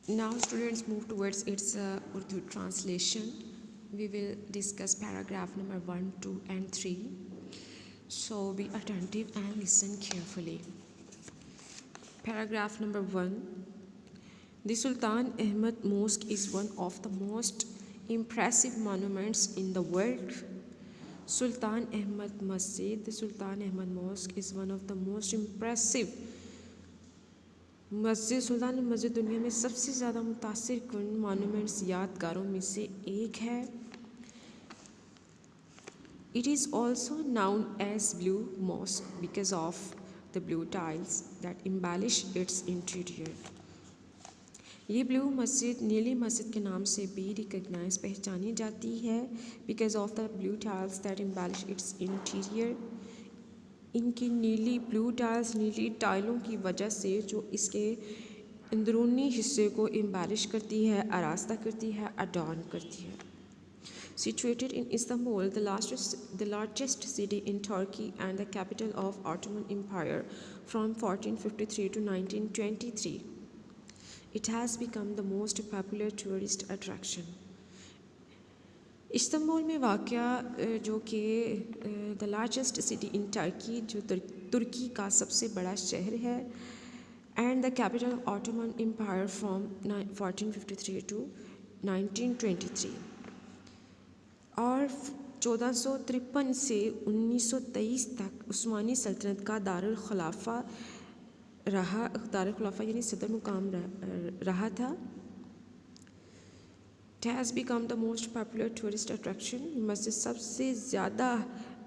Now students move towards its Urdu translation. We will discuss paragraph number 1, 2 and 3. So be attentive and listen carefully. Paragraph number 1. The Sultan Ahmed Mosque is one of the most impressive monuments in the world. Sultan Ahmed Masjid, the Sultan Ahmed Mosque is one of the most impressive मस्जिद सुल्तान मस्जिद दुनिया में सबसे ज़्यादा मुतासिर कुन monuments यादगारों में से एक है. It is also known as Blue Mosque because of the blue tiles that embellish its interior. ये ब्लू मस्जिद नीली मस्जिद के नाम से भी रिकग्नाइज पहचानी जाती है because of the blue tiles that embellish its interior. इनकी नीली ब्लू टाइल्स नीली टाइलों की वजह से जो इसके अंदरूनी हिस्से को एम्बेलिश करती है, आरास्ता करती है, अडॉर्न करती है. Situated in Istanbul, the largest city in Turkey and the capital of Ottoman Empire from 1453 to 1923, it has become the most popular tourist attraction. Istanbul में वाक़या जो कि the largest city in Turkey जो तुर्की का सबसे बड़ा शहर है and the capital of Ottoman Empire from 1453 to 1923 और 1453 से 1923 तक उस्मानी सल्तनत का दारुल खिलाफा यानी सदर मुकाम रहा था. It has become the most popular tourist attraction. मस्जिद सबसे ज़्यादा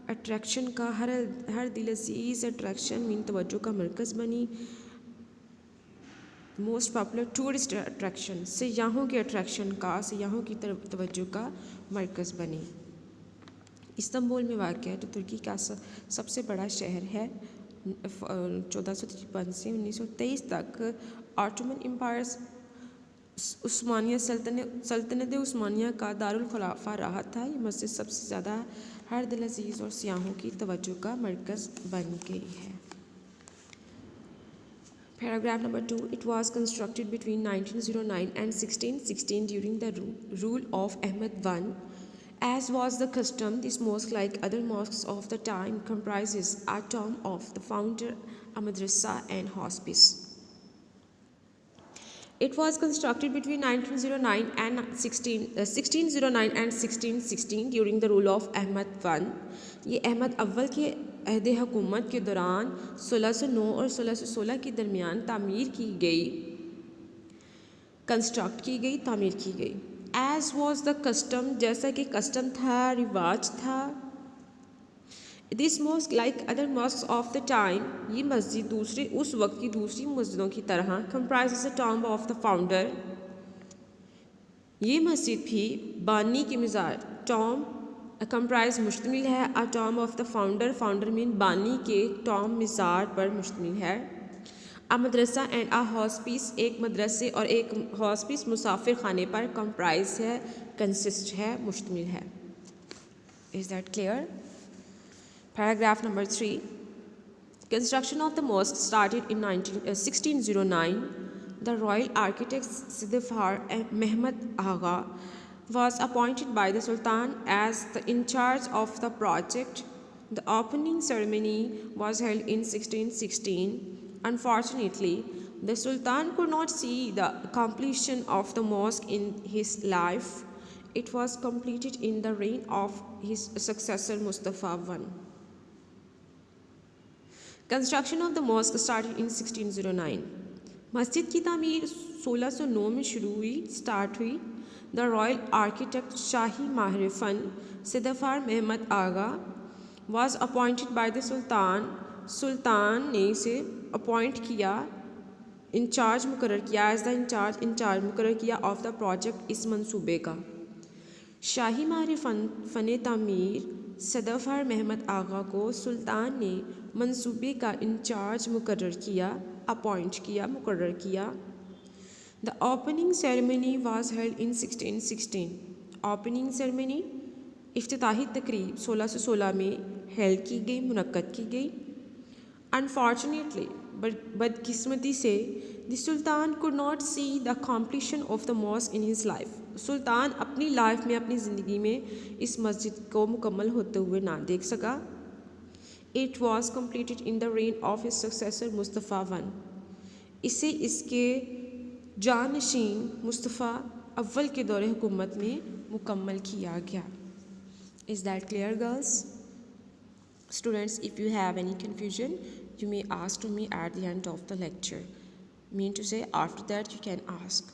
अट्रैक्शन का हर दिल अजीज़ अट्रैक्शन मीन तवज्जो का मरकज़ बनी. मोस्ट पॉपुलर टूरिस्ट अट्रैक्शन सयाहों के अट्रैक्शन का सयाहों की तवज्जो का मरकज़ बनी. इस्तांबुल में वाक़ है जो तुर्की का सबसे बड़ा शहर है. 1453 से 1923 तक ऑटोमन एम्पायर उस्मानिया सल्तनत उस्मानिया का दारुल खिलाफा रहा था. ये मस्जिद सबसे ज़्यादा हर दिल अजीज़ और सियाहों की तवज्जो का मरकज़ बन गई है. Paragraph number 2. It was constructed between 1909 and 1616 during the rule of Ahmed I. As was the custom, this mosque, like other mosques of the time, comprises a tomb of the founder, a madrasa and hospice. It was constructed between 1609 and 1616 during the rule of Ahmed I. ये अहमद अव्वल के अहद हुकूमत के दौरान 1609 और 1616 के दरमियान construct की गई, तामीर की गई. As was the custom, जैसा कि कस्टम था, रिवाज था. This mosque, like other mosques of the time, ये मस्जिद उस वक्त की दूसरी मस्जिदों की तरह comprises a tomb of the founder. ये मस्जिद भी बानी की मज़ार tomb comprise मुश्तमिल है. A tomb of the founder mean बानी के tomb मज़ार पर मुश्तमिल है. A Madrasa and a hospice, एक मदरसे और एक hospice मुसाफिर खाने पर comprise है, consist है, मुश्तमिल है. Is that clear? Paragraph number 3. Construction of the mosque started in 1609. The royal architect Sidifar Mehmet Agha was appointed by the Sultan as the in charge of the project. The opening ceremony was held in 1616. Unfortunately, the Sultan could not see the completion of the mosque in his life. It was completed in the reign of his successor Mustafa I. Construction of the mosque started in 1609. मस्जिद की तामीर 1609 में start हुई. The royal architect शाही माहिर फ़न सिद्दफ़ार महमद आगा was appointed by the सुल्तान ने इसे appoint किया, in charge मुकर्रर किया, एज द इंचार्ज मुकर्रर किया ऑफ द प्रोजेक्ट इस मंसूबे का. शाही माहिर फ़न तामीर सदफ़ार महमद आगा को सुल्तान ने मंसूबे का इंचार्ज मुकर्रर किया, अपॉइंट किया, मुकर्रर किया. The opening ceremony was held in 1616. Opening ceremony इफ्तिताही तकरीब 1616 में हेल्ड की गई, मुनक्कद की गई. अनफॉर्चुनेटली बदकिस्मती से the sultan could not see the completion of the mosque in his life. Sultan अपनी लाइफ में, अपनी ज़िंदगी में इस मस्जिद को मुकम्मल होते हुए ना देख सका। It was completed in the rain of his successor Mustafa one. इसे इसके जानशीन मुस्तफ़ा अव्वल के दौरे हुकूमत में मुकम्मल किया गया। Is that clear girls? Students, if you have any confusion, you may ask to me at the end of the lecture. Mean to say, after that you can ask.